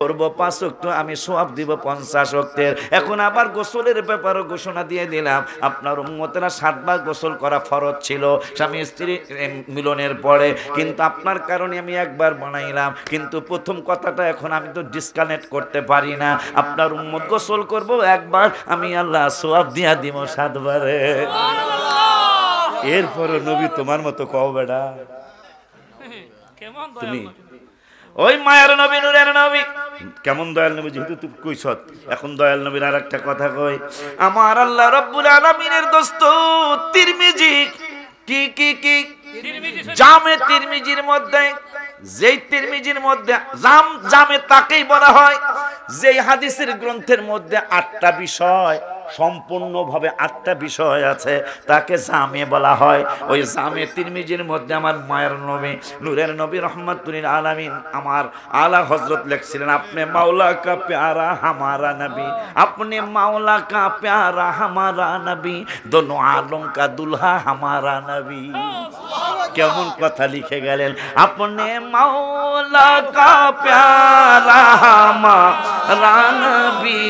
করব 5 ওয়াক্ত, আমি সওয়াব দিব 50 ওয়াক্তের। এখন আবার গোসলের ব্যাপারে ঘোষণা দিয়ে দিলাম, আপনার উম্মতেরা 7 বার গোসল করা ফরজ ছিল স্বামী স্ত্রী মিলনের পরে, কিন্তু আপনার কারণে আমি একবার বানাইলাম। কিন্তু প্রথম কথাটা এখন আমি তো ডিসকানেক্ট করতে পারি না, আপনার উম্মত গোসল করব একবার, আমি আল্লাহ সওয়াব দিয়া দিব 7 বারে। এরপরে নবী তোমার মতো কও বেটা, তুমি ওই মায়ের নবী নূরের নবী কেমন দয়াল নবী, যেহেতু তুই কইছ এখন দয়াল নবীর আর একটা কথা কই। আমার আল্লাহ রাব্বুল আলামিনের দোস্ত তিরমিজি কি কি কি জামে তিরমিজির মধ্যে, যেই তিরমিজির মধ্যে জামে তাকেই বলা হয় যেই হাদিসের গ্রন্থের মধ্যে 8টা বিষয়, সম্পূর্ণভাবে 8টা বিষয় আছে, তাকে জামে বলা হয়। ওই জামে তিরমিজির মধ্যে আমার মায়ের নবী নূরের নবী রহমাতুল আলামিন আমার আলা হযরত লিখছিলেন, আপনি মাওলা কা প্যারা হামারা নবী, আপনি মাওলা কা প্যারা হামারা নবী, দোনো আলম কা দুলহা হামারা নবী। কেমন কথা লিখে গেলেন, আপনি মাওলা কা প্যারা হামারা নবী,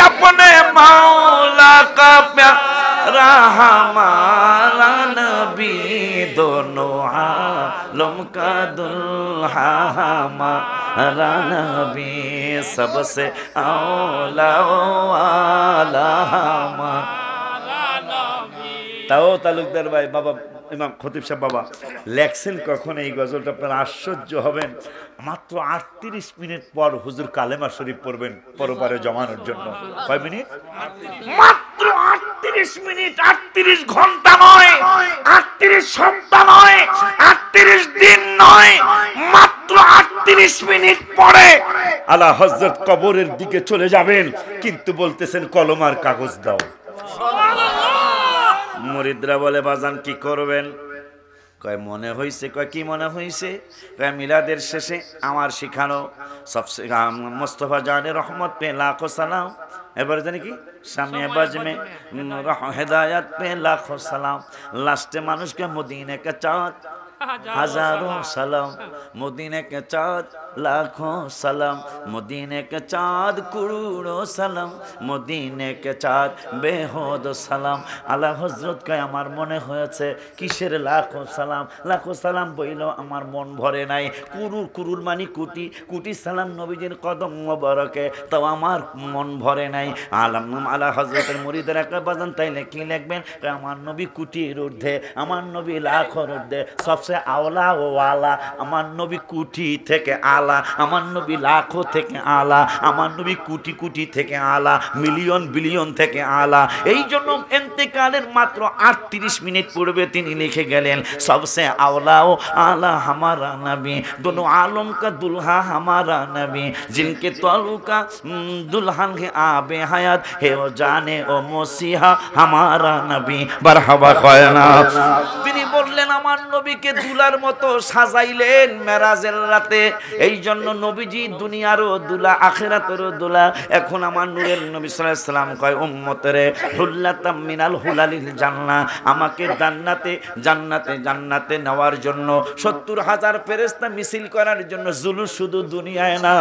আপনি মাওলা কা প্যারা হামারা নবী, দোনো আলম কা দুলহা হামারা নবী, সবসে আওলা ওয়ালা হামারা নবী। তাও তালুকদার ভাই বাবা ইমাম খতিব সাহেব বাবা লেখছেন কখন এই গজলটা, আপনারা আশ্চর্য হবেন। মাত্র 38 মিনিট পর হুজুর কালেমা শরীফ পড়বেন পরপারে জমানোর জন্য। কয় মিনিট? মাত্র 38 মিনিট, 38 ঘন্টা নয়, 38 সপ্তাহ নয়, 38 দিন নয়, মাত্র 38 মিনিট পরে আলা হযরত কবরের দিকে চলে যাবেন, কিন্তু বলতেছেন কলম আর কাগজ দাও। মুরিদরা বলে বাজান কি করবেন? কয় মনে হইছে। কয় কি মনে হইছে? কয় মিলাদের শেষে আমার শিখানো সবসে মুস্তাফা জানে রহমত পে লাখো সালাম, এবার জানি কি সামনে বাজমে হেদায়ত পে লাখো সালাম, লাস্টে মানুষকে মদিনা কা চাঁদ হাজাरों सलाम, मदीने के चाँद लाखों सलाम, मदीने के चाँद करोड़ों सलाम, मदीने के चाँद बेहद सलाम। আলা হযরত কয় আমার মনে হয়েছে কিসের লাখো সালাম বইল আমার মন ভরে নাই, কুরুর কুরুর মানে কোটি কোটি সালাম নবীজির কদম মোবারকে, তাও আমার মন ভরে নাই। আলা হযরতের মুরিদরা কয় বাজান তাইলে কি লিখবেন? আমার নবী কোটির ঊর্ধ্বে, আমার নবী লাখের ঊর্ধ্বে, সবচেয়ে আওলা ও আলা, আমার নবী কোটি থেকে আলা, আমার নবী লাখো থেকে আলা, আমার নবী কোটি কোটি থেকে আলা, মিলিয়ন বিলিয়ন থেকে আলা। এই জন্য ইন্তেকালের মাত্র 38 মিনিট পূর্বে তিনি লিখে গেলেন সবসে আওলা ও আলা হামারা নবী, দোনো আলম কা দুলহা হামারা নবী, জিনকে তালুকা দুলহান হে আবে হায়াত হে ও জানে ও মসিহা হামারা নবী, মারহাবা কয় না। তিনি বললেন আমার নবীকে দুলার মতো সাজাইলেন মেরাজের রাতে, এই জন্য নবীজি দুনিয়ারও দুলা আখিরাতেরও দুলা। এখন আমার নূরের নবী সাল্লাল্লাহু আলাইহি সাল্লাম কয় উম্মতরে হুল্লাতাম মিনাল হুলালিল জান্নাহ, আমাকে জান্নাতে জান্নাতে জান্নাতে নেওয়ার জন্য 70,000 ফেরেশতা মিছিল করার জন্য জুলুস শুধু দুনিয়ায় না,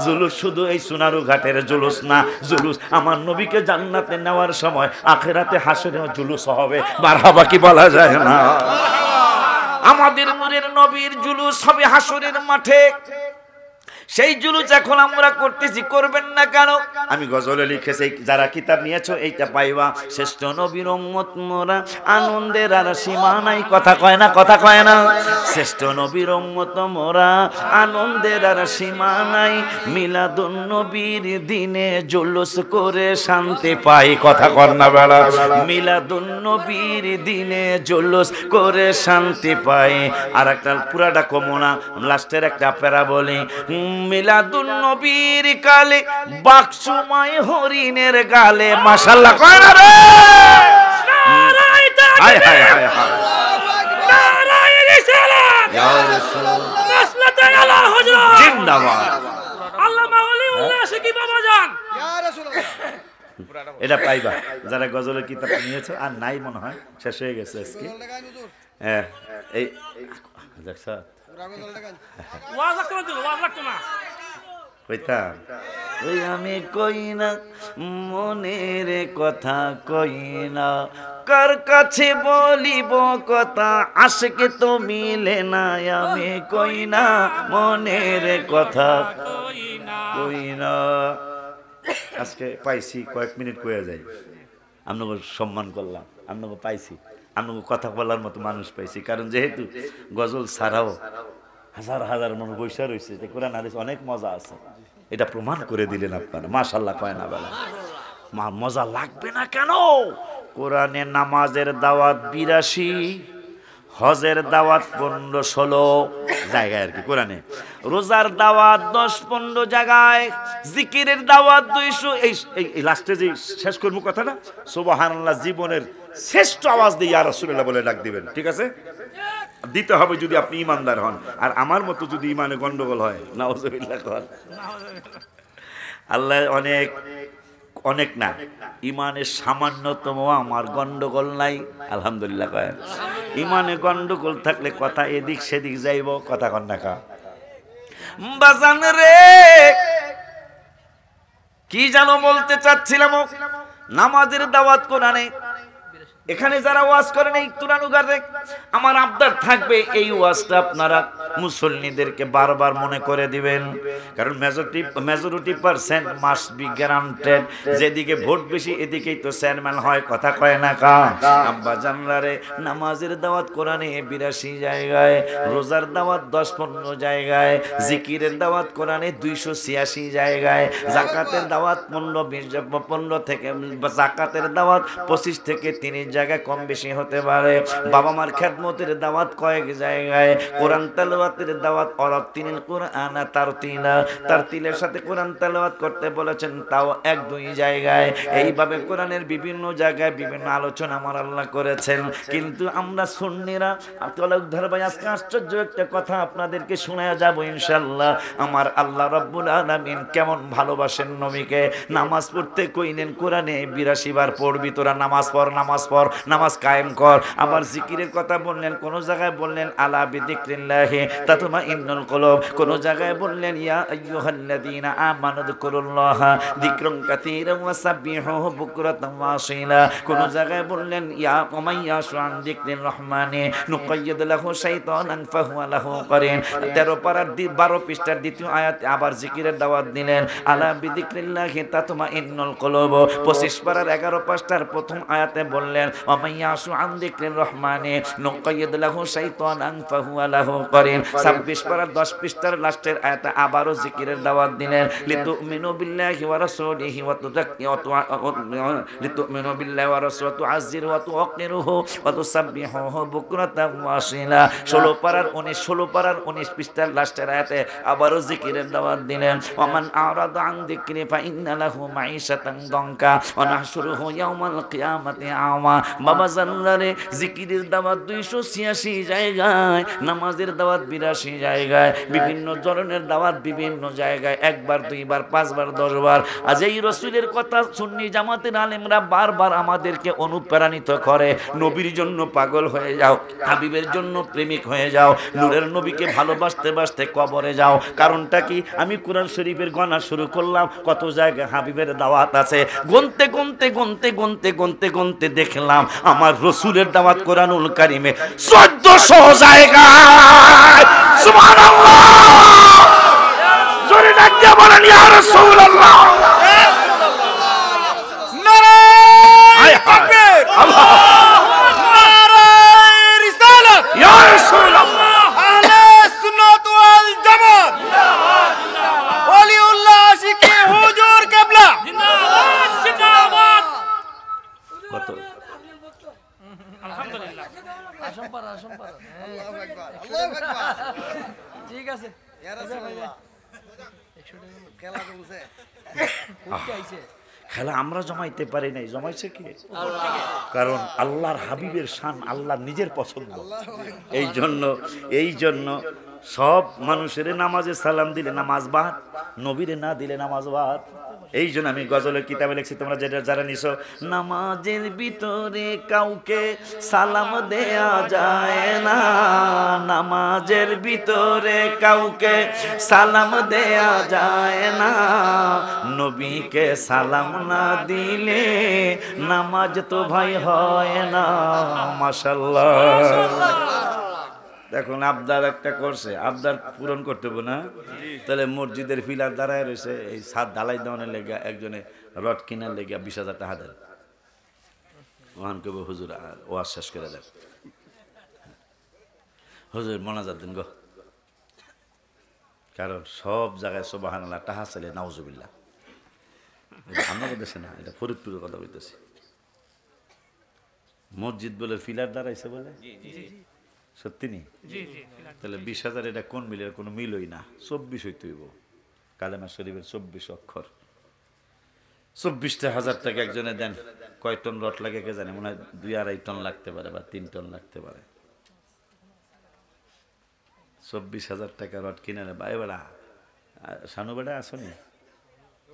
জুলুস শুধু এই সোনারু ঘাটের জুলুস না, জুলুস আমার নবীকে জান্নাতে নেওয়ার সময় আখিরাতে হাসরেও জুলুস হবে। মারহাবা কি বলা যায় না? আমাদের নূরের নবীর জুলুস হবে হাসরের মাঠে, সেই জুলুস এখন আমরা করতেছি, করবেন না কেন? আমি গজলে লিখেছি, যারা কিতাব নিয়েছো এইটা পাইবা, শ্রেষ্ঠ নবীর উম্মত মোরা আনন্দের আর সীমা নাই, কথা কয় না, কথা কয় না। শ্রেষ্ঠ নবীর উম্মত মোরা আনন্দের আর সীমা নাই, মিলাদুন নবীর দিনে জুলুস করে শান্তি পাই, কথা কর না বেড়া। মিলাদুন নবীর দিনে জুলুস করে শান্তি পাই। আর একটা পুরাটা কমনা, লাস্টের একটা প্যারা বলি, মিলাদুন নবীর কালে বাক্সুমাই হরিণের গালে, মাশাআল্লাহ কয় না রে, নারায়ে তাকবীর, হায় হায় হায়, নারায়ে রিসালাত, ইয়া রাসূল, নাসলাতে আলা হুজুর, জিন্দাবাদ, আল্লামা ওলিউল্লাহ শিকি বাবা জান, ইয়া রাসূলুল্লাহ। এটা পাইবা যারা গজলের কিতাব নিয়েছো, আর নাই মনে হয়, শেষ হয়ে গেছে আজকে। হ্যাঁ এই দেখছ কইতাম ওই আমি কই না মনের কথা কই না, কার কাছে বলিব কথা আশকে তো মিলে না, আমি কই না মনের কথা কই না। আজকে পাইছি কয়েক মিনিট কয়ে যাই, আপনাকে সম্মান করলাম, আপনাকে পাইছি, আপনাকে কথা বলার মতো মানুষ পাইছি। কারণ যেহেতু গজল ছাড়াও হাজার হাজার মানুষ বৈশা রয়েছে, কোরআন হাদিস অনেক মজা আছে, এটা প্রমাণ করে দিলেন আপনারা। মাশাআল্লাহ কয় না বেলা মজা লাগবে না কেন? কোরআনে নামাজের দাওয়াত ৮২, হজের দাওয়াত ১৫-১৬ জায়গায় আর কি কোরআনে, রোজার দাওয়াত ১০-১৫ জায়গায়, জিকিরের দাওয়াত ২০০। এই লাস্টে যে শেষ করবো কথাটা, সুবহানাল্লাহ জীবনের শ্রেষ্ঠ আওয়াজ দিয়ে ইয়া রাসূলুল্লাহ বলে ডাক দিবেন, ঠিক আছে? দিতে হবে যদি আপনি ইমানদার হন। আর আমার মতো যদি ইমানে গন্ডগোল হয়, নাউযুবিল্লাহ কর, আল্লাহ অনেক অনেক না, ইমানের সামান্যতম আমার গন্ডগোল নাই, আলহামদুলিল্লাহ কয়। ইমানে গন্ডগোল থাকলে কথা এদিক সেদিক যাইব, কথা কন না কা বাজান রে। কি জানো বলতে চাচ্ছিলাম, নামাজের দাওয়াত কোরআনে। এখানে যারা ওয়াজ করেন এই তুরানুগারে, আমার আবদার থাকবে এই ওয়াজটা আপনারা মুসল্লিদেরকে বারবার মনে করে দিবেন, কারণ majority percent must be guaranteed. যেদিকে ভোট বেশি এদিকেই তো চেয়ারম্যান হয়, কথা কয় না কা আব্বা জানলারে। নামাজের দাওয়াত কোরআনে ৮২ জায়গায়, রোজার দাওয়াত ১০-১৫ জায়গায়, জিকিরের দাওয়াত কোরআনে ২৮৬ জায়গায়, যাকাতের দাওয়াত ১৫ থেকে যাকাতের দাওয়াত ২৫ থেকে ৩০ জায়গায়, কম বেশি হতে পারে। বাবা মার খেদমতের দাওয়াত কয়েক জায়গায়, কোরআন তেলাওয়াতের দাওয়াত অরাতিনিল কুরআন তারতিলের সাথে কোরআন তেলাওয়াত করতে বলেছেন, তাও ১-২ জায়গায়। এইভাবে কোরআনের বিভিন্ন জায়গায় বিভিন্ন আলোচনা আমার আল্লাহ করেছেন। কিন্তু আমরা সুন্নিরা তলকধর ভাই আজকে আশ্চর্য একটা কথা আপনাদেরকে শোনায়া যাব ইনশাআল্লাহ। আমার আল্লাহ রাব্বুল আলামিন কেমন ভালোবাসেন নবীকে। নামাজ পড়তে কইলেন কোরআনে ৮২ বার পড়বি তোরা, নামাজ পড়, নামাজ পড়, নামাজ কায়েম কর। আবার জিকিরের কথা বললেন, কোন জায়গায় বললেন আলা বিযিকরিল্লাহি তাতমাইন্নুল কুলুব, কোন জায়গায় বললেন ইয়া আইয়ুহাল্লাযীনা আমানু যিকুরুল্লাহা যিকরান কাসীরান ওয়াসাব্বিহুহু বুকরাতান ওয়া আসীলা, কোন জায়গায় বললেন ইয়া উমাইয়াশু আন যিকরির রহমানি নুকাইয়্যিদ লাহু শাইতানান ফাহুয়া লাহু করিন। ১৩ পারার ১২ পৃষ্ঠার দ্বিতীয় আয়াতে আবার জিকিরের দাওয়াত দিলেন, আলা বিযিকরিল্লাহি তাতমাইন্নুল কুলুব। ২৫ পারার ১১ পৃষ্ঠার প্রথম আয়াতে বললেন ওয়ামাইয়াশু আন যিকরির রহমানি নুকাইয়্যিদ লাহু শাইতানান ফাহুয়া লাহু করিন। ২৬ পারার ১০ পৃষ্ঠার লাস্টের আয়াতে আবারও জিকিরের দাওয়াত দিলেন, লিতুমিনু বিল্লাহি ওয়া রাসূলিহি ওয়া লিতুমিনু বিল্লাহি ওয়া রাসূলিহি ওয়া তুআজ্জিরু ওয়া তুওয়াক্কিরুহু ওয়া তুসাব্বিহুহু বুকরাতান ওয়া আসীলা। ১৬ পারার 19 পৃষ্ঠার লাস্টের আয়াতে আবারও জিকিরের দাওয়াত দিলেন, ওয়ামান আরাদা আন যিকরি ফাইন্না লাহু মাঈশাতান দনকা ওয়া নাহশুরুহু ইয়াওমাল কিয়ামাতি আমা। বাবা জানলারে জিকিরের দাওয়াত ২৮৬ জায়গায়, নামাজের দাওয়াত ৮২ জায়গায়, বিভিন্ন ধরনের দাওয়াত বিভিন্ন জায়গায়, ১ বার ২ বার ৫ বার ১০ বার। আজ এই রাসূলের কথা সুন্নি জামাতের আলেমরা বারবার আমাদেরকে অনুপ্রাণিত করে, নবীর জন্য পাগল হয়ে যাও, হাবিবের জন্য প্রেমিক হয়ে যাও, নূরের নবীকে ভালোবাসতে বাসতে কবরে যাও। কারণটা কি? আমি কোরআন শরীফের গণনা শুরু করলাম, কত জায়গায় হাবিবের দাওয়াত আছে, গুনতে দেখলাম আমার রাসূলের দাওয়াত কোরআনুল কারীমে ১৪০০ জায়গায়। সুবহানাল্লাহ, জোরে ডাক দিয়ে বলেন ইয়া রাসূলুল্লাহ। নারায়ে তাকবীর, আল্লাহ নারায়ে রিসালাত, ইয়া রাসূলুল্লাহ, আহলে সুন্নাত ওয়াল জামাত, ওলিউল্লাহ আশিকি হুজুর কিবলা জিন্দাবাদ জিন্দাবাদ। কত আলহামদুলিল্লাহ, আসম্পারা আল্লাহু আকবার, আল্লাহু আকবার, ঠিক আছে ইয়া রাসূলুল্লাহ। 100 টাকা খেলা চলছে, কোথায় আইছে খেলা? আমরা জমাইতে পারি নাই, জমাইছে কি? আল্লাহ। কারণ আল্লাহর হাবিবের শান আল্লাহর নিজের পছন্দ। এই জন্য সব মানুষের নামাজে সালাম দিলে নামাজ বাদ, নবীরে না দিলে নামাজ বাদ। এই জন্য আমি গজলের কিতাবে লিখছি, তোমরা যারা নিছো, নামাজের ভিতরে কাউকে সালাম দেয়া যায় না, নামাজের ভিতরে কাউকে সালাম দেয়া যায় না, নবীকে সালাম না দিলে নামাজ তো ভাই হয় না। মাশাআল্লাহ। দেখুন আবদার একটা করছে, আবদার পূরণ করতে হবে না? তাহলে মসজিদের পিলার দাঁড়ায় রয়েছে, এই ছাদ ঢালাই দেওয়ানের লেগে একজনে রড কিনার লেগে 20,000 টাকা দেন, ওহান কবে হুজুর ওয়াজ শেষ করে দেন, হুজুর মোনাজাত দিন গো। কারণ সব জায়গায় সুবহানাল্লাহ টাহা চাইলে নাউজুবিল্লাহ। আমাদের দেশে না, এটা ফরিদপুরের কথা বলতেছি। মসজিদ বলে ফিলার দাঁড়াইছে বলে, সত্যি নি? তাহলে 20,000 এটা কোন মিলের? কোনো মিলই না। 24 হইতে হইব, কালেমা শরীফের 24 অক্ষর। 24,000 টাকা একজনে দেন, কয় টন রড লাগে কে জানে, মনে হয় 2-2.5 টন লাগতে পারে বা 3 টন লাগতে পারে। 24,000 টাকা রড কিনে নেবে। এবার শানু বেড়া আসো নি?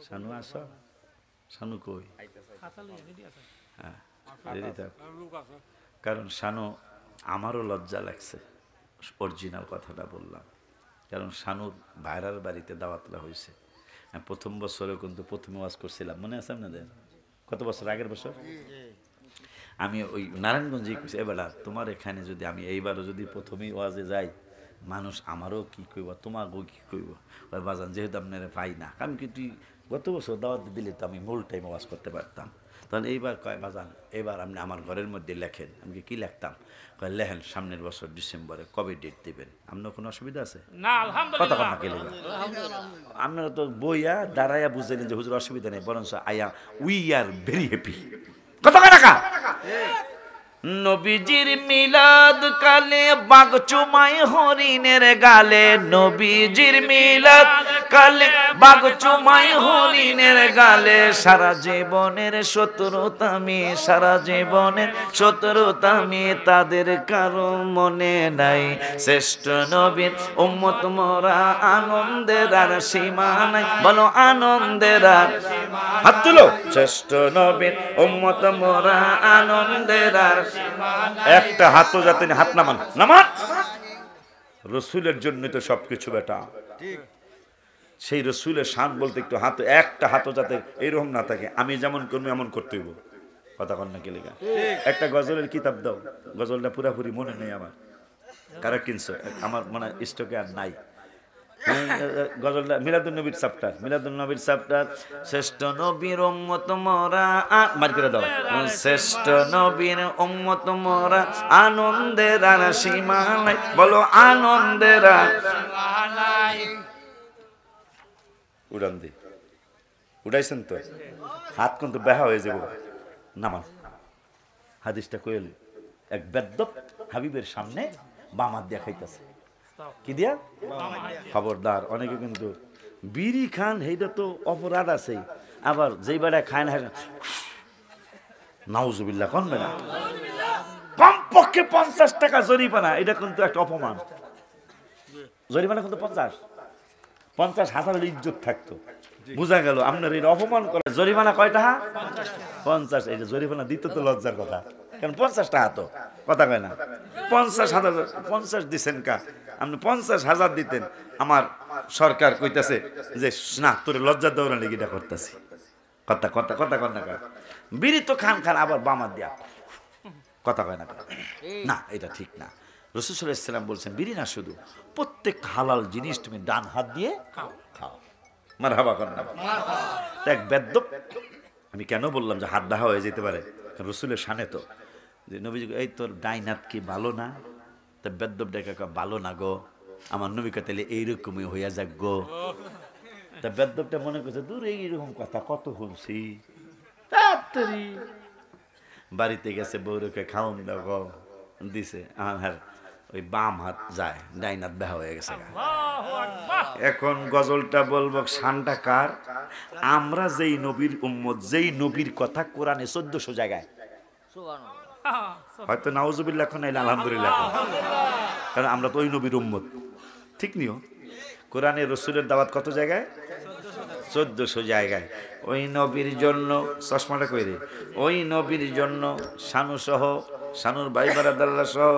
শানু আসো? শানু কই? হ্যাঁ, কারণ শানু, আমারও লজ্জা লাগছে অরিজিনাল কথাটা বললাম, কারণ শানুর ভাইরার বাড়িতে দাওয়াতরা হয়েছে। প্রথম বছরেও কিন্তু প্রথমে ওয়াজ করছিলাম, মনে আছে আপনাদের? কত বছর আগের বছর আমি ওই নারায়ণগঞ্জে কইছি, এবেলা তোমার এখানে যদি আমি এইবারও যদি প্রথমেই ওয়াজে যাই, মানুষ আমারও কি কইব, তোমাকেও কি কইব, ওই বাজান যেহেতু আপনারা পাই না। আমি কিন্তু গত বছর দাওয়াত দিলে তো আমি মূল টাইম ওয়াজ করতে পারতাম। তখন এইবার কয় বাজান এবার আপনি আমার ঘরের মধ্যে লেখেন। আমি কি লিখতাম? কয় লেখেন সামনের বছর ডিসেম্বরে, কবে ডেট দিবেন? আপনার কোনো অসুবিধা আছে? কথা কথা কে লিখবেন? আপনারা তো বইয়া দাঁড়াইয়া বুঝলেন যে হুজুর অসুবিধা নেই, বরঞ্চ আয়া উই আর ভেরি হ্যাপি। কথা কাটা নবীজির মিলাদ কালে বাঘ চুমাই হরিণের গালে, নবীজির মিলাদ কালে বাঘ চুমাই হরিণের গালে, সারা জীবনের শত্রুতামি, সারা জীবনের শত্রুতামি তাদের কারো মনে নাই। শ্রেষ্ঠ নবীর উম্মত মোরা, আনন্দের আর সীমা নাই, বলো আনন্দের আর হাত তুলো। শ্রেষ্ঠ নবীর উম্মত মোরা, আনন্দের আর একটা হাতও যাতে হাত নামান, নামান। রসুলের জন্য তো সবকিছু বেটা। সেই রসুলের শান বলতে একটু হাত, একটা হাতও যাতে এইরকম না থাকে, আমি যেমন করবো এমন করতে হইব। কথা কন না কে লেখা? একটা গজলের কিতাব দাও, গজলটা পুরাপুরি মনে নেই আমার, কারা কিনছো? আমার মনে স্টকে আর নাই। গজলটা মিলাদুন নবীর চ্যাপ্টার, মিলাদুন নবীর চ্যাপ্টার। শ্রেষ্ঠ নবীর উম্মত মোরা, মার করে দাও। শ্রেষ্ঠ নবীর উম্মত মোরা, আনন্দের আর সীমা নাই, বলো আনন্দের আর উড়ান দি। উড়াইছেন তো? হাত কিন্তু বেহা হয়ে যাব। নামান। হাদিসটা কইল, এক বেদ্যপ হাবিবের সামনে বাম হাত দিয়া খাইতেছে। কি দিয়া? খবরদার, অনেকে কিন্তু বিড়ি খান, এইটা তো অপরাধ আছে, আবার যেই বেড়া খায় না নাউজুবিল্লাহ কনবে না, কমপক্ষে 50 টাকা জরিমানা। এটা কিন্তু একটা অপমান। জরিমানা কিন্তু 50,000 ইজ্জত থাকতো। বুঝা গেল আপনার এই অপমান করে জরিমানা কয় টাকা? 50। এই যে জরিমানা দিত তো লজ্জার কথা, কারণ 50 টাকা তো কথা কয় না। 50,000 50 দিচ্ছেন কা? আপনি 50,000 দিতেন, আমার সরকার কইতাছে যে না তোর লজ্জা দেওয়ার লেগে এটা করতেছি। কথা কথা কথা কন না, বিড়ি তো খান খান, আবার বামার দিয়া কথা কয় না, না এটা ঠিক না। রাসূল সাল্লাল্লাহু আলাইহি ওয়াসাল্লাম বলছেন বিড়ি না, শুধু প্রত্যেক হালাল জিনিস তুমি ডান হাত দিয়ে খাও। মারহাবা করেন না। এক বেদ্যপ, আমি কেন বললাম যে হাত ডাহা হয়ে যেতে পারে, কারণ রাসূলের শানে তো, যে নবীজি এই তোর ডাইন হাত কি ভালো না? তা বেদ্যপ ডেকা ভালো না গো, আমার নবী তাহলে এইরকমই হইয়া যাক গো। তা বেদ্যপটা মনে করছে দূর এইরকম কথা কত শুনছি। বাড়িতে গেছে বউরকে খাওন দাও দিছে, আমার ওই বাম হাত যায়, ডাইন হাত বেহা হয়ে গেছে। এখন গজলটা বলবো শানটা কার? আমরা যেই নবীর উম্মত, যেই নবীর কথা কোরআনে 1400 জায়গায়, হয়তো নাউজুবিল্লাহ এখন নাইলে আলহামদুলিল্লাহ, কারণ আমরা তো ওই নবীর উম্মত। ঠিক নিও, কোরআনে রসুলের দাওয়াত কত জায়গায়? 1400 জায়গায় ওই নবীর জন্য চশমাটা কই রে, ওই নবীর জন্য শানু সহ, শানুর ভাই বারাদাররা সহ,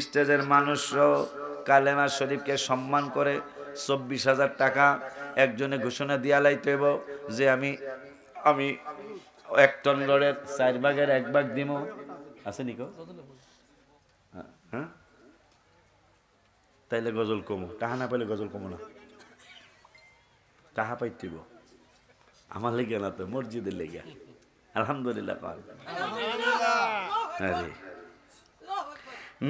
স্টেজের মানুষ সহ কালেমা শরীফকে সম্মান করে 24,000 টাকা একজনে ঘোষণা দিয়া লাইতে হইব যে আমি 1 টন লড়ের 4 ভাগের 1 ভাগ দিব। আছে নিকো? হ্যাঁ, তাইলে গজল কমো, টাহা না পাইলে গজল কমো না, টাহা পাইতেইব। আমার লেগে না তো, মসজিদের লেগে। আলহামদুলিল্লাহ। আরে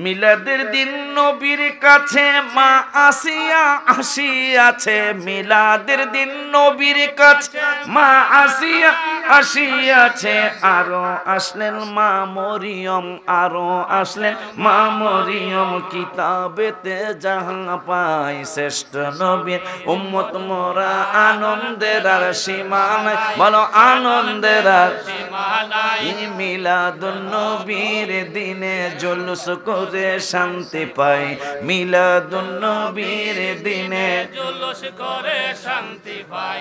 মিলাদের দিন নবীর কাছে মা আসিয়া আসিয়াছে, মিলাদের দিন নবীর কাছে মা আসিয়া আসিয়াছে, আরো আসলেন মা মরিয়ম, আরো আসলেন মা মরিয়ম, কিতাবেতে যাহা পাই শ্রেষ্ঠ নবীর উম্মত মোরা, আনন্দের আর সীমা নাই, বলো আনন্দের আর সীমা নাই। মিলাদুন নবীর দিনে জুলুস করে শান্তি পাই, মিলাদুন নবীর দিনে জুলুস করে শান্তি পাই।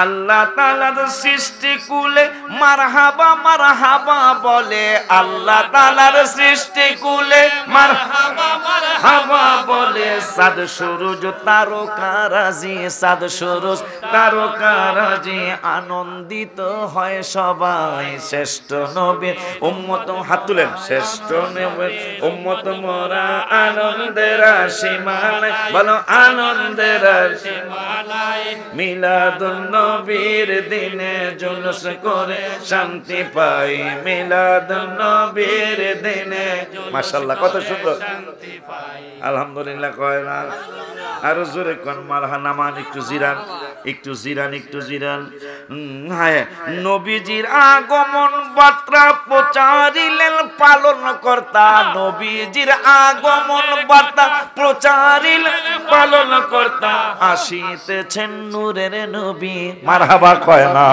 আল্লাহ তাআলার সৃষ্টি কুলে মারহাবা মারহাবা বলে, আল্লাহ তাআলার সৃষ্টি কুলে মারহাবা মারহাবা বলে, সাদ সুরজ তারকারাজি, সাদ সুরজ তারকারাজি, আনন্দিত হয় সবাই শ্রেষ্ঠ নবীর উম্মত। হাত তুলেন, শ্রেষ্ঠ নবীর উম্মত মোরা, আনন্দের সীমা নাই, বলো আনন্দের সীমা নাই। মিলাদুন নবীর দিনে জুলুস করে শান্তি পাই, মিলাদুন নবীর দিনে। মাশাআল্লাহ, কত সুন্দর, আলহামদুলিল্লাহ কয় না? আরো জোরে কোন মারহানা মান, একটু জিরান, একটু জিরান, একটু জিরান। হ্যাঁ, নবীজির আগমন বার্তা প্রচারিলেন পালন কর্তা, নবীজির আগমন বার্তা প্রচারিলেন পালন কর্তা, আসিতেছেন নূরের নবী। মারহাবা কয় না?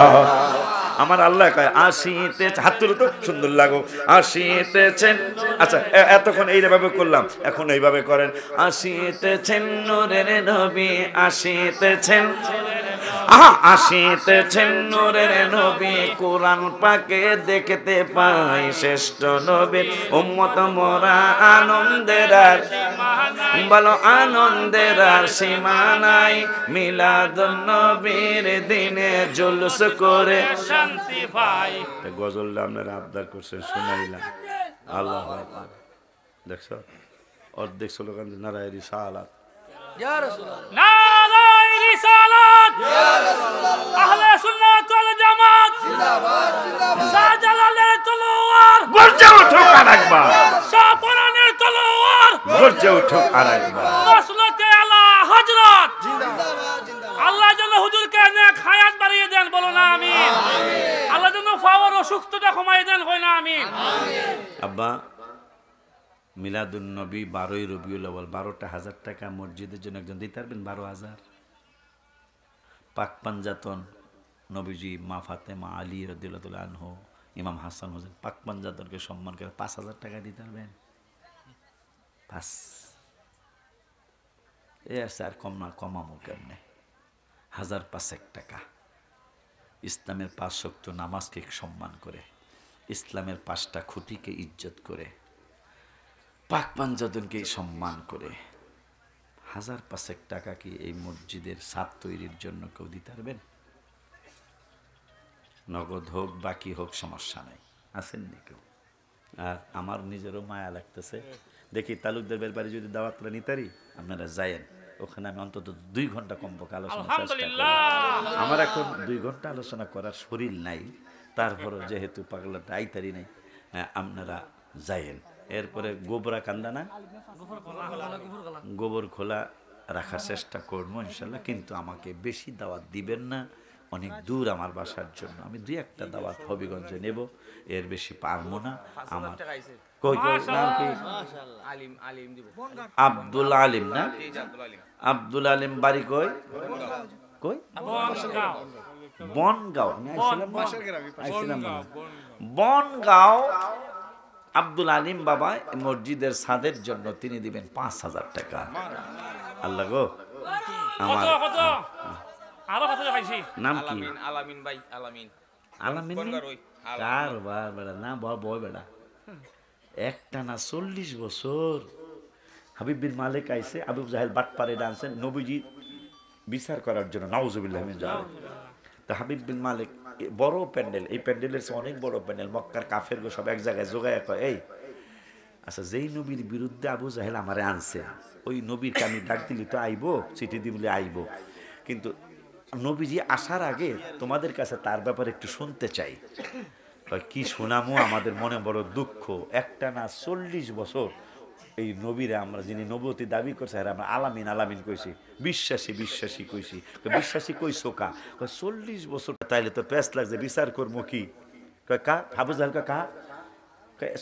আমার আল্লাহ কয় আসিতে, হাত তুলে তো সুন্দর লাগো, আসিতেছেন। আচ্ছা, এতক্ষণ এইভাবে করলাম, এখন এইভাবে করেন, আসিতেছেন নূরের নবী, আসিতেছেন, আহা, আসিতেছেন নূরের নবী, কোরআন পাকে দেখতে পাই শ্রেষ্ঠ নবীর উম্মত মোরা, আনন্দের আর বলো আনন্দের আর সীমা নাই। মিলাদুন নবীর দিনে জুলুস করে শান্তি পাই। গজলটা আপনারা আবদার করছেন, শুনাইলাম। আল্লাহ দেখছো, অর্ধেক স্লোগান নারায়ে রিসালাত, ইয়া রাসূলুল্লাহ, নারায়ে রিসালাত, ইয়া রাসূলুল্লাহ, আহলে সুন্নাত ওয়াল জামাত জিন্দাবাদ, জিন্দাবাদ, শাহজালালের তলোয়ার গর্জে উঠুক আরেকবার, শাহপরানের তলোয়ার গর্জে উঠুক আরেকবার, রাসূলতে আলা হযরত জিন্দাবাদ, জিন্দাবাদ। আল্লাহ যেন হুজুরকে নেক হায়াত বাড়িয়ে দেন, বলো না আমিন। আল্লাহ যেন পাওয়ার ও সুস্থতা কমাই দেন, কই না আমিন। আব্বা, মিলাদুন নবী 12ই রবিউল আউয়াল, 12,000 টাকা মসজিদের জন্য একজন দিতে পারবেন? 12,000। পাক পাঞ্জাতন নবীজি, মা ফাতেমা, আলী রাদিয়াল্লাহু আনহু, ইমাম হাসান হোসেন, পাক পাঞ্জাতনকে সম্মান করে 5,000 টাকা দিতে পারবেন? 5 এ আছে, আর কম না, কমামো কেমনে? 1,500 টাকা ইসলামের 5 ওয়াক্ত নামাজকে সম্মান করে, ইসলামের 5টা খুঁটিকে ইজ্জত করে, পাক পাঞ্জাতনকে সম্মান করে 1,500 টাকা কি এই মসজিদের ছাদ তৈরির জন্য কেউ দিতে পারবেন? নগদ হোক বাকি হোক সমস্যা নাই, আসেননি কেউ? আর আমার নিজেরও মায়া লাগতেছে, দেখি তালুকদার বাড়ি যদি দাওয়াতটা নিতারি, আপনারা যায়েন, ওখানে আমি অন্তত 2 ঘন্টা কমপক্ষে আলোচনা চেষ্টা করি। আমার এখন 2 ঘন্টা আলোচনা করার শরীর নাই, তারপরও যেহেতু পাগলাটা আইতারি নাই, আপনারা যায়েন। এরপরে গোবরা কান্দা না, গোবর খোলা রাখার চেষ্টা করবো ইনশাল্লাহ, কিন্তু আমাকে বেশি দাওয়াত দিবেন না, অনেক দূর আমার বাসার জন্য। আমি 2-1টা দাওয়াত হবিগঞ্জে নেব, এর বেশি পারবো না। আমার কই কই নাম কি? আব্দুল আলিম না? আব্দুল আলিম বাড়ি কই? কই? বনগাঁও। বনগাঁও। আব্দুল আলিম বাবা মসজিদের ছাদের জন্য তিনি দিবেন 5,000 টাকা। আল্লাহ গো, আমার আরো বাতাসে পাইছি নাম কি? আলামিন আলামিন ভাই আলামিন আলামিন কোন গার ওই কার বার বেড়া না বয় বেড়া একটানা 40 বছর হাবিব বিন মালিক আইছে আবু জাহেল বাটপারে ডানছেন নবীজি বিচার করার জন্য নাউজুবিল্লাহ মিন জালিক। তা হাবিব বিন মালিক বড় প্যান্ডেল, এই প্যান্ডেলের চেয়ে অনেক বড় প্যান্ডেল, মক্কার কাফের গো সব এক জায়গায় জোগায় কয় এই আচ্ছা যেই নবীর বিরুদ্ধে আবু জাহেল আমারে আনছে ওই নবীরকে আমি ডাক দিলি তো আইবো, চিঠি দিবলে আইবো, কিন্তু নবীজি আসার আগে তোমাদের কাছে তার ব্যাপারে একটু শুনতে চাই। কয় কি শোনামো, আমাদের মনে বড় দুঃখ, একটা না 40 বছর এই নবীরে আমরা যিনি নবতী দাবি করছে আর আমরা আলামিন আলামিন কইছি, বিশ্বাসী বিশ্বাসী কইছি। বিশ্বাসী কইছো কা? 40 বছর তাইলে তো প্যাস লাগছে, বিচার করবো কি? কয় কা? আবু জাহেল কা?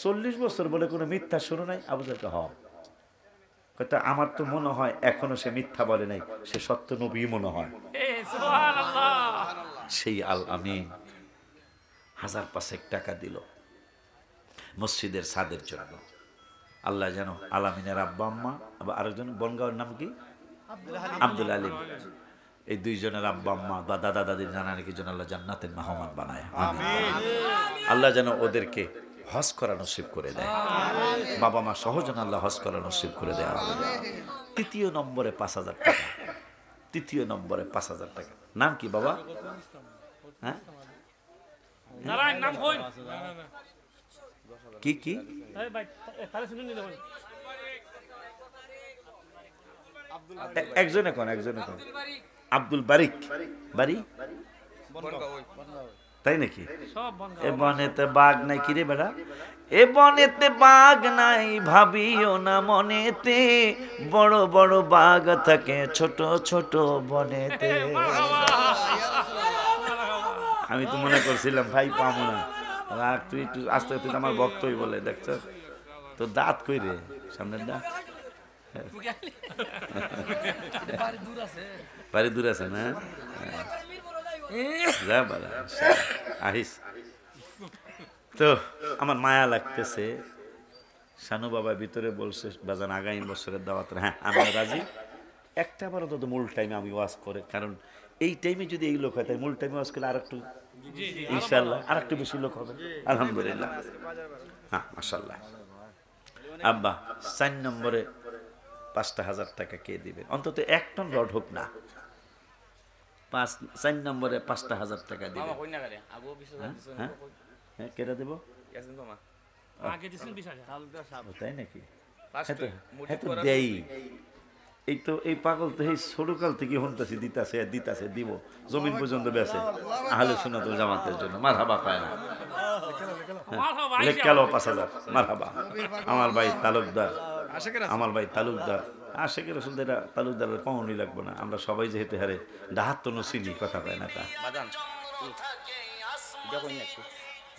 40 বছর বলে কোনো মিথ্যা শুনো নাই? আবু জাহেল হ। তা আমার তো মনে হয় এখনো সে মিথ্যা বলে নাই, সে সত্য নবী মনে হয়। সেই আল আমিন 1000 টাকা দিল মসজিদের ছাদের জন্য। আল্লাহ যেন আলামিনের আব্বা আম্মা, আবার আরেকজন বনগাঁওয়ের নাম কি আব্দুল আলিম, এই দুইজনের আব্বা আম্মা বা দাদা দাদির নানানির জন্য আল্লাহ জান্নাতের মেহমান বানায়। আল্লাহ যেন ওদেরকে হজ করা নসিব করে দেয়, বাবা মা সহ যেন আল্লাহ হজ করা নসিব করে দেয়। তৃতীয় নম্বরে 5000 টাকা, তৃতীয় নম্বরে 5000 টাকা। নাম কি বাবা? হ্যাঁ কি কি একজনে কোন আব্দুল বারিক বাড়ি, তাই নাকি? এ বনেতে বাঘ নাই কিরে বেড়া, এ বনেতে বাঘ নাই ভাবিও না মনেতে, বড় বড় বাঘ থাকে ছোট ছোট বনেতে। আমি তো মনে করছিলাম ভাই পাবো না, রাখ তুই একটু আস্তে আস্তে আমার বক্তই বলে দেখছ তো দাঁত কই রে সামনের দাঁত বাড়ি দূর আছে না? যা বাড়া আহিস। তো আমার মায়া লাগতেছে, শানু বাবা ভিতরে বলছে বাজান আগামী বছরের দাওয়াত। হ্যাঁ আমি রাজি, একটা বারো তো মূল টাইমে আমি ওয়াজ করে, কারণ এই টাইমে যদি এই লোক হয় তাই মূল টাইমে ওয়াজ করলে আর একটু ইনশাআল্লাহ আর একটু বেশি লোক হবে আলহামদুলিল্লাহ। হ্যাঁ মাশাআল্লাহ। আব্বা 4 নম্বরে 5000 টাকা কে দিবেন? অন্তত 1 টন রড হোক না, 4 নম্বরে 5000 টাকা দিবেন। হ্যাঁ কেটে দেবো তাই নাকি? দেই এই তো এই পাগল তো এই ছোটকাল থেকে শুনতেছি দিতাছে দিতাছে দিব, জমিন পর্যন্ত বেছে আহলে সুন্নাতুল জামাতের জন্য। মারহাবা পায় না লেখালো 5000 মারহাবা। আমার ভাই তালুকদার, আমার ভাই তালুকদার আশেকের রসুল তালুকদারের কখনই লাগবো না, আমরা সবাই যেহেতু হারে ডাহাত তো নসিনি কথা পায় না তা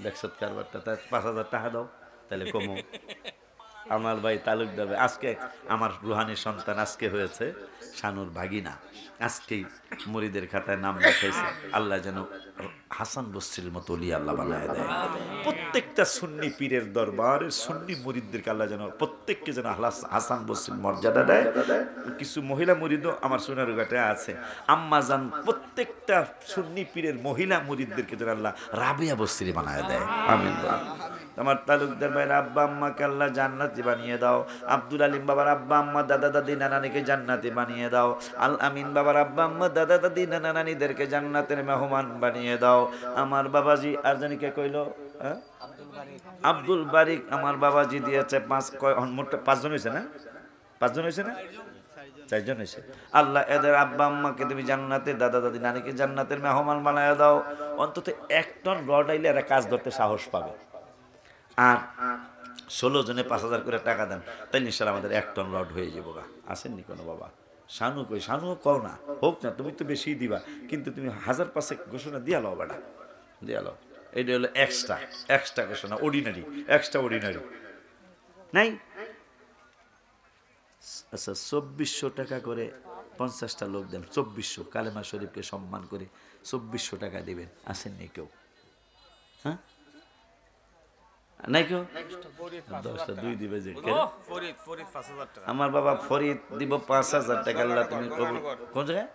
দেখছত কারবারটা, তাই 5000 টাকা দাও তাহলে কমো। আমার ভাই তালুকদার ভাই আজকে আমার রুহানি সন্তান আজকে হয়েছে শানুর ভাগিনা, আজকেই মুরিদের খাতায় নাম লেখাইছে। আল্লাহ যেন হাসান বসরির মতো ওলি আল্লাহ বানায় দেয়। প্রত্যেকটা সুন্নি পীরের দরবারের সুন্নি মুরিদদেরকে আল্লাহ যেন প্রত্যেককে যেন হাসান বসরির মর্যাদা দেয়। কিছু মহিলা মুরিদও আমার সোনারুঘাটে আছে, আম্মা জান প্রত্যেকটা সুন্নি পীরের মহিলা মুরিদদেরকে যেন আল্লাহ রাবিয়া বসরি বানায় দেয়। আমিন। আমার তালুকদার ভাইয়ের আব্বা আম্মাকে আল্লাহ জান্নাতি বানিয়ে দাও। আব্দুল আলিম বাবার আব্বা আম্মা দাদা দাদি নানানিকে জান্নাতি বানিয়ে দাও। আল আমিন বাবার আব্বা আম্মা দাদা দাদি নানা নানিদেরকে জান্নাতের মেহমান বানিয়ে দাও। আমার বাবাজি আর জানি কে কইল আব্দুল বারিক, আমার বাবাজি দিয়েছে 5 জন হয়েছে না? 5 জন হয়েছে না? 4 জন হয়েছে। আল্লাহ এদের আব্বা আম্মাকে তুমি জান্নাতে, দাদা দাদি নানিকে জান্নাতের মেহমান বানিয়ে দাও। অন্তত 1 টন রড আইলে এরা কাজ ধরতে সাহস পাবে। আর 16 জনে 5000 করে টাকা দেন, তাই নিশ্চয় আমাদের 1 টন রড হয়ে যাবো। আসেননি কোনো বাবা? শানু কই? শানুও কও না হোক না, তুমি তো বেশি দিবা, কিন্তু তুমি 1005 ঘোষণা দিয়া লো বেটা, দিয়া লো। এটা হলো এক্সট্রা ঘোষণা, অর্ডিনারি এক্সট্রা অর্ডিনারি নাই। আচ্ছা 2400 টাকা করে 50টা লোক দেন, 2400 কালেমা শরীফকে সম্মান করে 2400 টাকা দিবেন। আসেননি কেউ? হ্যাঁ নাই কেউ 10টা 2 দিবে যে আমার বাবা ফরিদ দিব 5,000 টাকা আল্লাহ তুমি কবুল। কোন জায়গায়?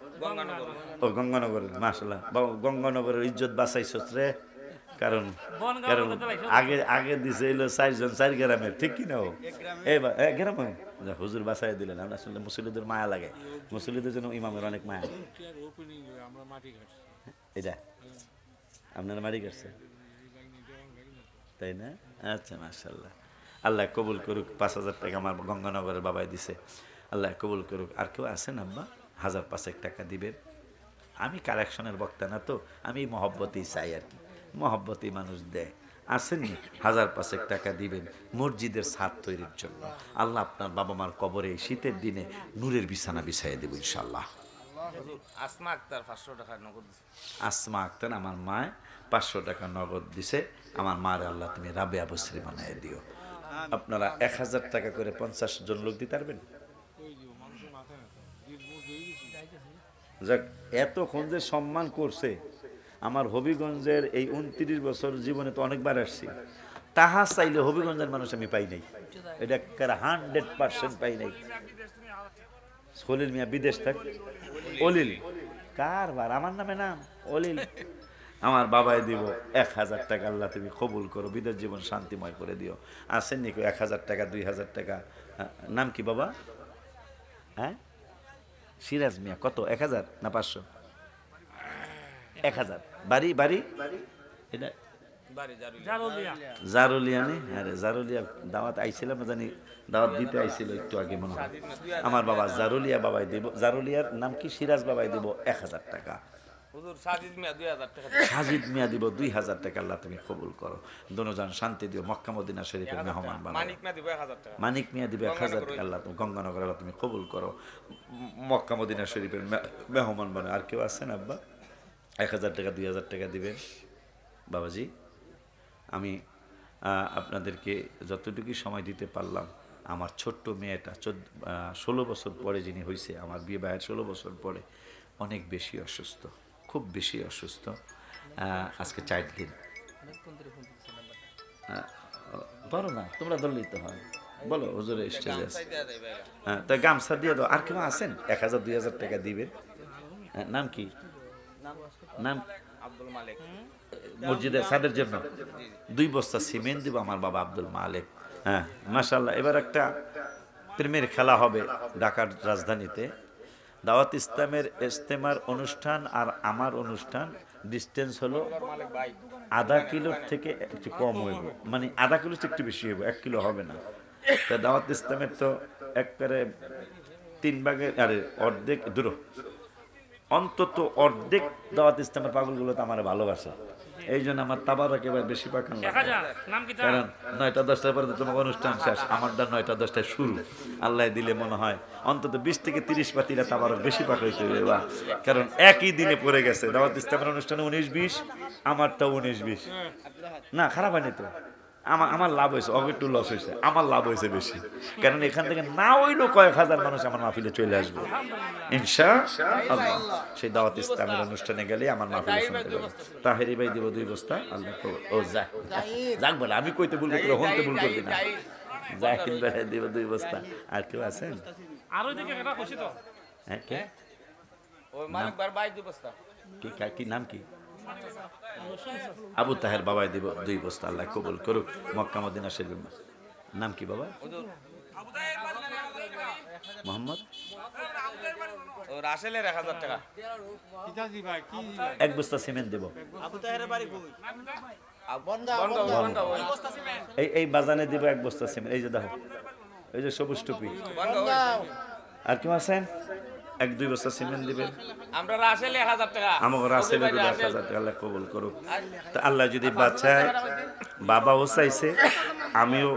ও গঙ্গানগর। মাশাআল্লাহ বাবা, গঙ্গানগরের ইজ্জত বাঁচাইছস রে। কারণ কারণ আগে আগে দিছে হইলো 4 জন 4 গ্রামের, ঠিক কি না? ও এই গ্রামে হুজুর বাঁচাই দিলেন। আমরা আসলে মুসল্লিদের মায়া লাগে, মুসল্লিদের জন্য ইমামের অনেক মায়া। এটা আপনারা মারি করছে তাই না? আচ্ছা মাশাআল্লাহ, আল্লাহ কবুল করুক। 5,000 টাকা আমার গঙ্গানগরের বাবাই দিছে, আল্লাহ কবুল করুক। আর কেউ আছেন আব্বা 1,005 টাকা দিবেন? আমি কালেকশনের বক্তা না তো, আমি মহব্বতেই চাই আর কি, মহব্বতেই মানুষ দেয়। আসেননি 1,005 টাকা দিবেন মসজিদের ছাদ তৈরির জন্য। আল্লাহ আপনার বাবা মার কবরে শীতের দিনে নূরের বিছানা বিছাইয়ে দেব ইনশাল্লাহ। আসমা আক্তার 500 টাকা নগদ দিছে। আসমা আক্তার আমার মায় 500 টাকা নগদ দিছে। আমার মার আল্লাহ তুমি রাবেয়া বসরি বানায় দিও। আপনারা 1,000 টাকা করে 50 জন লোক দিতে পারবেন? যাক, এতক্ষণ যে সম্মান করছে আমার হবিগঞ্জের এই 29 বছর জীবনে তো অনেকবার আসছি, তাহা চাইলে হবিগঞ্জের মানুষ আমি পাই নাই, এটা 100% পাই নাই। সলিল মিয়া বিদেশ থাক, অলিল কারবার আমার নামে নাম অলিল। আমার বাবাই দিব 1,000 টাকা, আল্লাহ তুমি কবুল করো, বিদেশ জীবন শান্তিময় করে দিও। আসেন নি 1,000 টাকা 2,000 টাকা? নাম কি বাবা? হ্যাঁ সিরাজ মিয়া। কত? 1,000 না 500? 1,000। বাড়ি বাড়ি এটা জারুলিয়া নেই? আরে জারুলিয়া দাওয়াত আইছিলাম, জানি দাওয়াত দিতে আইছিল একটু আগে মনে হয়। আমার বাবা জারুলিয়া বাবাই দিব, জারুলিয়ার নাম কি? সিরাজ বাবাই দিব 1,000 টাকা। সাজিদ মিয়া দিব 2,000 টাকা, আল্লাহ তুমি কবুল করো, দোনোজন শান্তি দিও, মক্কা মদিনা শরীফের মেহমান বানাও। মানিক মিয়া দিব 1,000 টাকা, আল্লাহ তুমি গঙ্গানগর, আল্লাহ তুমি কবুল করো, মক্কা মদিনা শরীফের মেহমান বানাও। আর কেউ আছেন আব্বা 1,000 টাকা 2,000 টাকা দিবেন? বাবাজি আমি আপনাদেরকে যতটুকু সময় দিতে পারলাম, আমার ছোট্ট মেয়েটা 16 বছর পরে যিনি হয়েছে, আমার বিয়ে বাইয়ের 16 বছর পরে, অনেক বেশি অসুস্থ, খুব বেশি অসুস্থ। আজকে 4 দিন। বলো না, তোমরা ধরলেই তো হয়, বলো হুজুরের স্টেজে আছে। হ্যাঁ তাই গামছা দিয়ে দাও। আর কেউ আছেন 1,000 2,000 টাকা দিবেন? নাম কি? নাম আব্দুল মালিক। মসজিদের ছাদের জন্য 2 বস্তা সিমেন্ট দিব আমার বাবা আব্দুল মালিক। হ্যাঁ মাশাআল্লাহ। এবার একটা প্রেমের খেলা হবে ঢাকার রাজধানীতে। দাওয়াত ইসলামের ইজতেমার অনুষ্ঠান আর আমার অনুষ্ঠান ডিস্টেন্স হলো আধা কিলোর থেকে একটু কম হইব, মানে আধা কিলো একটু বেশি হইব, 1 কিলো হবে না। তা দাওয়াত ইসলামের তো একবারে 3 ভাগের আরে অর্ধেক দূর, অন্তত অর্ধেক দাওয়াত ইসলামের পাগলগুলো তো আমার ভালোবাসে, এই জন্য আমার তাবার একেবারে বেশি পাকান লাগে। কারণ 9টা 10টার পরে তোমার অনুষ্ঠান শেষ, আমারটা 9টা 10টায় শুরু। আল্লাহ দিলে মনে হয় অন্তত 20 থেকে 30 পাতিরা তাবার বেশি পাক হইতে হবে, কারণ একই দিনে পড়ে গেছে দাওয়াত ইসলামের অনুষ্ঠানে 19-20, আমারটাও 19-20। না খারাপ হয়নি তো, আমার লাভ হয়েছে, একটু লস হয়েছে, আমার লাভ হয়েছে বেশি, কারণ এখান থেকে না হইলেও কয়েক হাজার মানুষ আমার মাহফিলে চলে আসবে ইনশাআল্লাহ। সেই দাওয়াত ইসলামের অনুষ্ঠানে গেলে আমার মাহফিলে শুনতে পারবে। তাহেরি ভাই দিব 2 বস্তা, আল্লাহ ও যাক বলে আমি কইতে ভুল করতে হনতে ভুল করবি না, জাকির ভাই দিব 2 বস্তা। আর কেউ আছেন? হ্যাঁ কে? ওই মালিক ভাই 2 বস্তা। কি নাম কি? আবু তাহের বাবাই দিব 2 বস্তা, আল্লাহ কবুল করুক, মক্কা মদিনা শরীফ। নাম কি বাবা? মোহাম্মদ। ও রাসেলের 1,000 টাকা। 1 বস্তা সিমেন্ট দেব। আবু তাহের বাড়ি কই? এই বাজানে দিব 1 বস্তা সিমেন্ট। এই যে দেখো, এই যে সবুজ টুপি। আর কেউ আছেন? 1-2 বস্তা সিমেন্ট দিবেন। আমরা রাসেলে 1,000 টাকা। আমাকে রাসেলে 1,000 টাকা, আল্লাহ কবুল করুক। তা আল্লাহ যদি বাঁচায়, বাবাও চাইছে, আমিও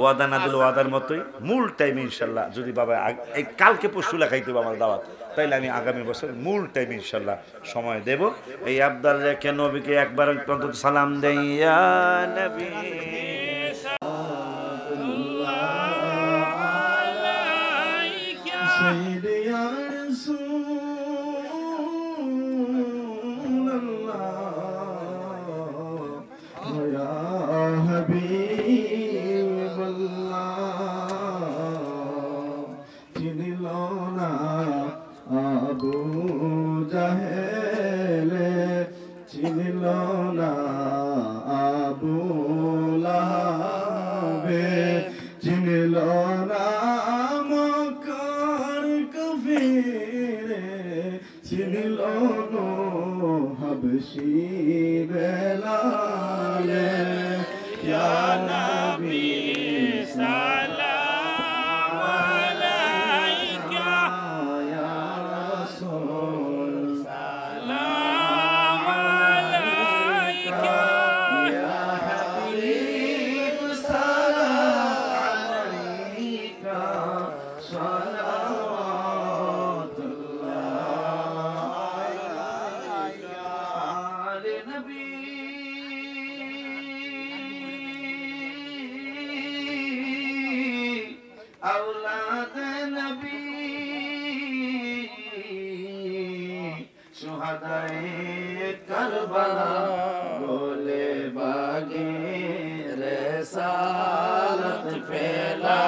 ওয়াদা না দিল ওয়াদার মতোই মূল টাইমে ইনশাল্লাহ, যদি বাবা এই কালকে পরশু লেখাইতে হবে আমার দাওয়াত, তাইলে আমি আগামী বছর মূল টাইম ইনশাল্লাহ সময় দেব। এই আব্দাল রেখে নবীকে একবার অন্তত সালাম দেই, ইয়া নবী হাবিব চিনিল না আবু লাহাবে, চিনিল না মক্কার কাফিরে, চিনিল না হাবশি বেলালে। ইয়া নবী সালাম আলাইকা, ইয়া রাসূল সালাম আলাইকা, ইয়া হাবিব সালাম আলাইকা, সালাওয়াতুল্লাহ আলাইকা। আলে নবী औलाद नबी शुहदाए करबला बोले बागे रसालत फैला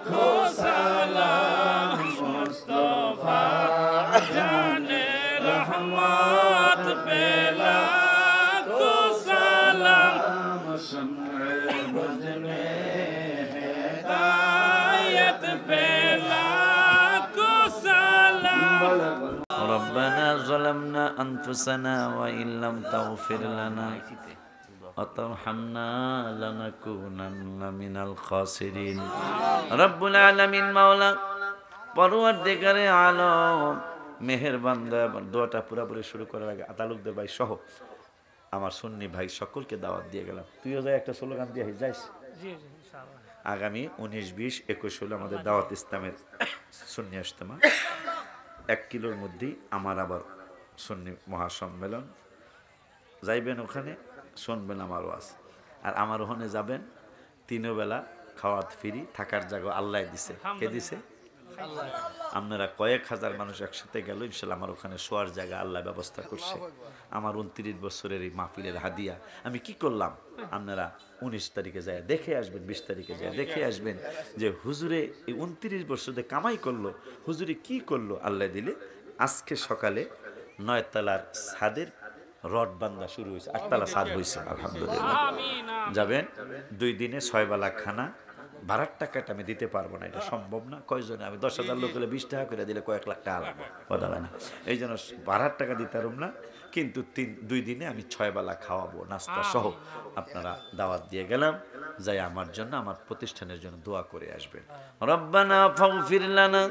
खो सलाम मुस्तफा जाने रहमत फैला खो सलाम शम्र बुझ में ربنا ظلمنا أنفسنا وإن لم تغفر لنا وترحمنا لنكونن من الخاسرين رب العالمين مولا পরওয়ারদিগারে আলম মেহেরবান দোয়াটা পুরোপুরি শুরু করার আগে তালুকদার ভাই সহ আমার সুন্নি ভাই সকলকে দাওয়াত দিয়ে গেলাম। তুইও যাই একটা স্লোগান দিয়ে যাইস। আগামী 19, 20, 21 হলো আমাদের দাওয়াত ইসলামের সুন্নি ইজতেমা। 1 কিলোর মধ্যেই আমার আবার সুন্নি মহাসম্মেলন। যাইবেন ওখানে, শুনবেন আমার ওয়াজ, আর আমার ওখানে যাবেন। 3 বেলা খাওয়াত ফ্রি, থাকার জায়গা আল্লাহ দিছে। কে দিছে? আপনারা কয়েক হাজার মানুষ একসাথে গেল, ইনশাল্লাহ আমার ওখানে শোয়ার জায়গা আল্লাহ ব্যবস্থা করছে। আমার 29 বছরের এই মাহফিলের হাদিয়া আমি কি করলাম, আপনারা 19 তারিখে যায় দেখে আসবেন, 20 তারিখে যায় দেখে আসবেন যে হুজুরে এই 29 বছরে কামাই করলো, হুজুরে কি করলো আল্লাহ দিলে। আজকে সকালে 9 তলার ছাদের রড বান্ধা শুরু হয়েছে, 8 তলা ছাদ হয়েছে আলহামদুলিল্লাহ। যাবেন 2 দিনে 6 বেলা খানা। ভাড়ার টাকাটা আমি দিতে পারবো না, এটা সম্ভব না। কয়জনে আমি 10,000 লোক হলে 20 টাকা করে দিলে কয়েক লাখ টাকা লাগবে, কথা হয় না। এই জন্য ভাড়ার টাকা দিতে পারব না, কিন্তু 2 দিনে আমি 6 বেলা খাওয়াবো নাস্তা সহ। আপনারা দাওয়াত দিয়ে গেলাম, যাই আমার জন্য আমার প্রতিষ্ঠানের জন্য দোয়া করে আসবেন। রব্বানা ফাগফির লানা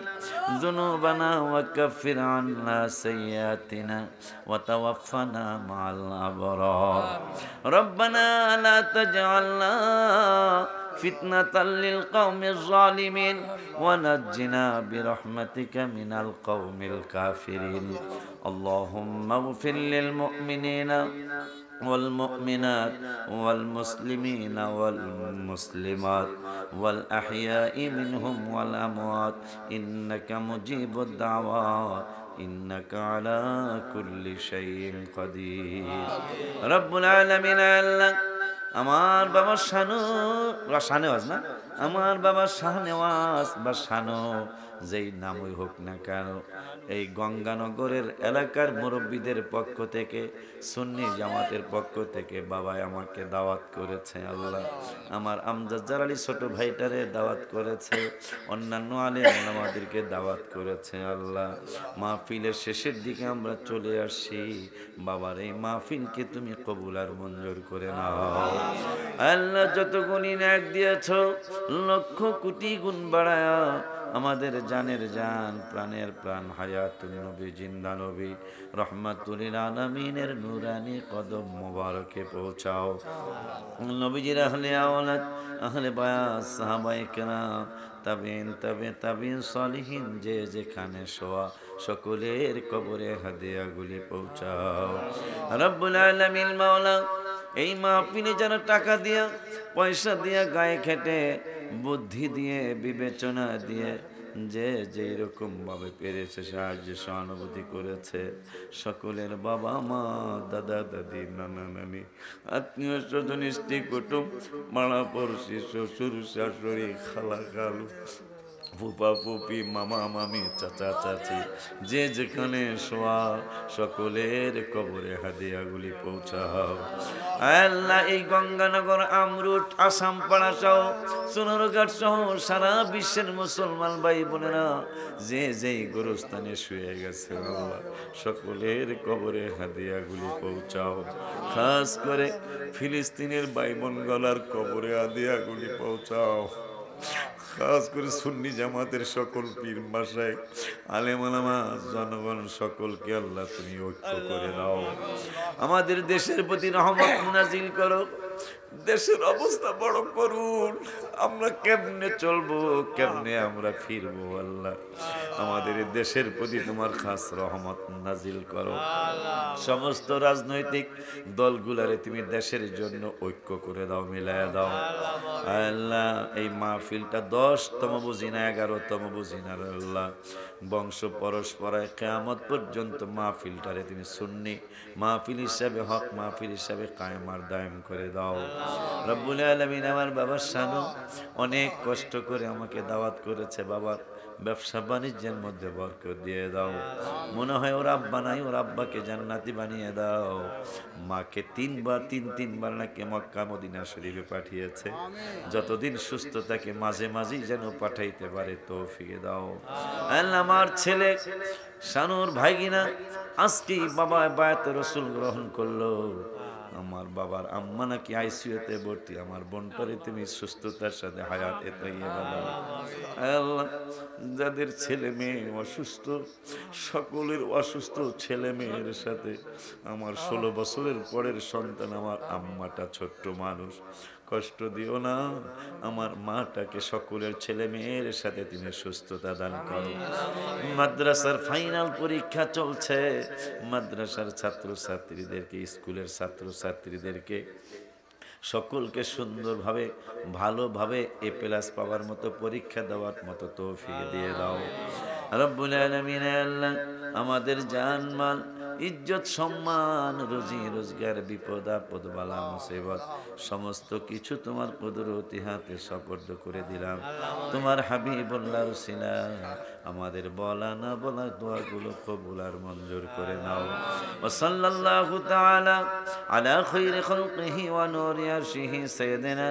যুনুবানা ওয়া কাফির আন্না সাইয়্যাতিনা ওয়া তাওয়াফফানা মা'আল আবরার। রব্বানা লা তাজআলনা فتنة للقوم الظالمين ونجنا برحمتك من القوم الكافرين اللهم اغفر للمؤمنين والمؤمنات والمسلمين والمسلمات والأحياء منهم والأموات إنك مجيب الدعوات إنك على كل شيء قدير رب العالمين الله আমার বাবা শানু শাহনেওয়াজ না, আমার বাবা শাহনেওয়াজ বা শানু যেই নামই হোক না কেন, এই গঙ্গানগরের এলাকার মুরব্বীদের পক্ষ থেকে, সুন্নি জামাতের পক্ষ থেকে বাবা আমাকে দাওয়াত করেছে। আল্লাহ আমার আমজাদ জালালি ছোট ভাইটারে দাওয়াত করেছে, অন্যান্য আলেম ওলামাদেরকে দাওয়াত করেছে। আল্লাহ মাহফিলের শেষের দিকে আমরা চলে আসছি, বাবার এই মাহফিলকে তুমি কবুল আর মঞ্জুর করে নাও। আল্লাহ যত গুণী নেক দিয়েছ, লক্ষ কোটি গুণ বাড়ায়া আমাদের জানের জান, প্রাণের প্রাণ, হায়াতুন নবী, জিন্দা নবী, রহমাতুল আলামিনের নূরানি কদম মোবারকে পৌঁছাও। নবীজির আহলে আওলাদ, আহলে বায়াত, সাহাবায়ে কেরাম, তাবিন সালিহিন, যে যেখানে শোয়া সকলের কবরে হাদিয়াগুলি পৌঁছাও। রব্বুল আলামিন মাওলা, এই মাহফিলে যেন টাকা দিয়া, পয়সা দিয়া, গায়ে খেটে, বুদ্ধি দিয়ে, বিবেচনা দিয়ে যে যেই রকম ভাবে পেরেছে সাহায্য সহানুভূতি করেছে, সকলের বাবা মা, দাদা দাদি, নানা নানি, আত্মীয় স্বজন, স্ত্রী কুটুম, পাড়া পড়শি, শ্বশুর শাশুড়ি, খালা খালু, ফুপা ফুপি, মামা মামি, চাচা চাচি, যে যেখানে শোয়া সকলের কবরে হাদিয়াগুলি পৌঁছাও। আল্লাহ এই গঙ্গানগর, আমরুট, আসাম পাড়া সহ সোনারঘাট সহ সারা বিশ্বের মুসলমান ভাই বোনেরা যে যেই গোরস্থানে শুয়ে গেছে আল্লাহ সকলের কবরে হাদিয়াগুলি পৌঁছাও। খাস করে ফিলিস্তিনের বাইমন গলার কবরে হাদিয়াগুলি পৌঁছাও। খাস করে সুন্নি জামাতের সকল পীর মাশায়েখ, আলেম ওলামা, জনগণ সকলকে আল্লাহ তুমি ঐক্য করে দাও। আমাদের দেশের প্রতি রহমত নাজিল করো। দেশের অবস্থা বড় করুন, আমরা কেমনে চলবো, কেমনে আমরা ফিরবো আল্লাহ। আমাদের দেশের প্রতি তোমার খাস রহমত নাজিল করো। সমস্ত রাজনৈতিক দলগুলারে তুমি দেশের জন্য ঐক্য করে দাও, মিলায়া দাও আল্লাহ। এই মাহফিলটা 10তম বুঝিনা 11তম বুঝিনা আল্লাহ, বংশ পরস্পরায় কিয়ামত পর্যন্ত মাহফিলটারে তুমি সুন্নি মাহফিল হিসাবে, হক মাহফিল হিসাবে কায়েম আর দায়েম করে দাও রব্বুল আলামিন। আমার বাবার শানু অনেক কষ্ট করে আমাকে দাওয়াত করেছে, বাবার ব্যবসা বাণিজ্যের মধ্যে বরকত দিয়ে দাও। মনে হয় ওর আব্বা নাই, ওর আব্বাকে জান্নাতি বানিয়ে দাও। মাকে তিনবার নাকি মক্কা মদিনা শরীফে পাঠিয়েছে, যতদিন সুস্থ থাকে মাঝে মাঝেই যেন পাঠাইতে পারে তৌফিক দাও আল্লাহ। আমার ছেলে শানুর ভাইগিনা আজকেই বাবা বায়াতে রসুল গ্রহণ করলো। আমার বাবার আম্মা নাকি আইসিইউতে ভর্তি, আমার বোনটারে তুমি সুস্থতার সাথে হায়াতে তাইয়্যিবা দাও আল্লাহ। যাদের ছেলে মেয়ে অসুস্থ, সকলের অসুস্থ ছেলে মেয়ের সাথে আমার 16 বছরের পরের সন্তান আমার আম্মাটা ছোট্ট মানুষ, কষ্ট দিও না। আমার মাটাকে সকলের ছেলে মেয়ের সাথে তুমি সুস্থতা দান করো। মাদ্রাসার ফাইনাল পরীক্ষা চলছে, মাদ্রাসার ছাত্রছাত্রীদেরকে, স্কুলের ছাত্রছাত্রীদেরকে সকলকে সুন্দরভাবে ভালোভাবে A+ পাওয়ার মতো পরীক্ষা দেওয়ার মতো তৌফিক দিয়ে দাও রব্বুল আলামিন। আল্লাহ আমাদের জানমাল, ইজ্জত, সম্মান, রুজি রোজগার, বিপদ আপদ, বালা মুসিবত সমস্ত কিছু তোমার কুদরতি হাতে সুপর্দ করে দিলাম। তোমার হাবিবুল্লাহর উসিলা আমাদের বলা না বলা দোয়াগুলো কবুল আর মঞ্জুর করে নাও। ওয়া সাল্লাল্লাহু তাআলা আলা খায়রি খালকিহি ওয়া নূরি আরশিহি সাইয়্যিদিনা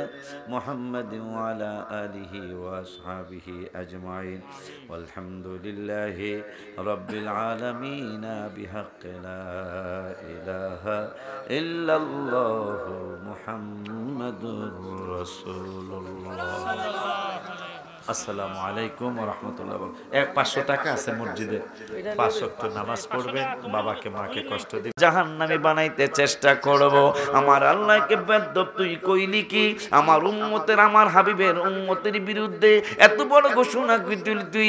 মুহাম্মাদিন ওয়া আলা আলিহি ওয়া আসহাবিহি আজমাইন। ওয়ালহামদুলিল্লাহি রাব্বিল আলামিন বিহাক্কি লা ইলাহা ইল্লাল্লাহু মুহাম্মাদুর রাসূলুল্লাহ। আসসালামু আলাইকুম ওয়া রাহমাতুল্লাহ। 500 টাকা আছে মসজিদে, 5 ওয়াক্ত নামাজ পড়বেন, বাবাকে মাকে কষ্ট দিবেন, জাহান্নামী বানাইতে চেষ্টা করব। আমার আল্লাহকে বেয়াদব তুই কইলি কি? আমার উম্মতের, আমার হাবিবের উম্মতের বিরুদ্ধে এত বড় ঘোষণা তুই